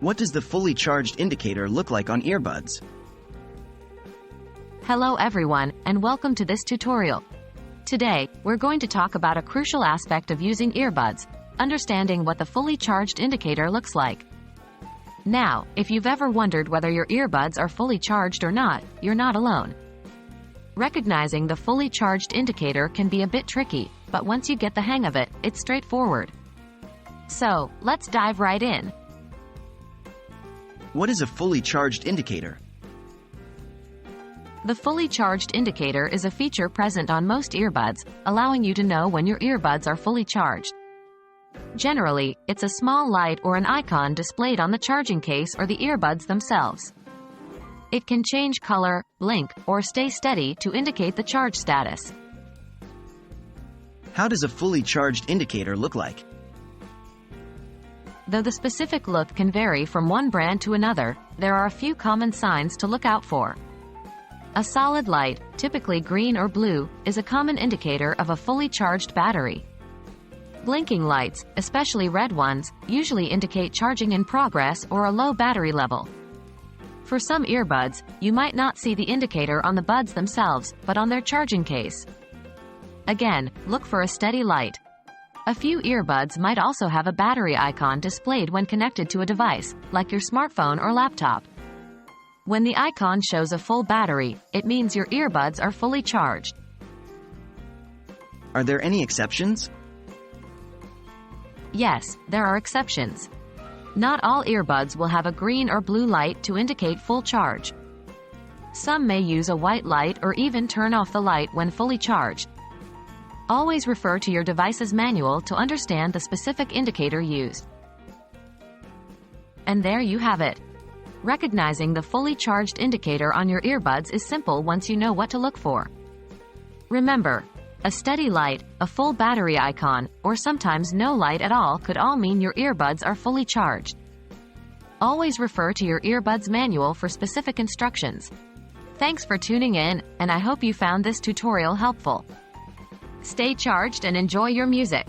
What does the fully charged indicator look like on earbuds? Hello everyone, and welcome to this tutorial. Today, we're going to talk about a crucial aspect of using earbuds, understanding what the fully charged indicator looks like. Now, if you've ever wondered whether your earbuds are fully charged or not, you're not alone. Recognizing the fully charged indicator can be a bit tricky, but once you get the hang of it, it's straightforward. So, let's dive right in. What is a fully charged indicator? The fully charged indicator is a feature present on most earbuds, allowing you to know when your earbuds are fully charged. Generally, it's a small light or an icon displayed on the charging case or the earbuds themselves. It can change color, blink, or stay steady to indicate the charge status. How does a fully charged indicator look like? Though the specific look can vary from one brand to another, there are a few common signs to look out for. A solid light, typically green or blue, is a common indicator of a fully charged battery. Blinking lights, especially red ones, usually indicate charging in progress or a low battery level. For some earbuds, you might not see the indicator on the buds themselves, but on their charging case. Again, look for a steady light. A few earbuds might also have a battery icon displayed when connected to a device, like your smartphone or laptop. When the icon shows a full battery, it means your earbuds are fully charged. Are there any exceptions? Yes, there are exceptions. Not all earbuds will have a green or blue light to indicate full charge. Some may use a white light or even turn off the light when fully charged. Always refer to your device's manual to understand the specific indicator used. And there you have it. Recognizing the fully charged indicator on your earbuds is simple once you know what to look for. Remember, a steady light, a full battery icon, or sometimes no light at all could all mean your earbuds are fully charged. Always refer to your earbuds manual for specific instructions. Thanks for tuning in, and I hope you found this tutorial helpful. Stay charged and enjoy your music.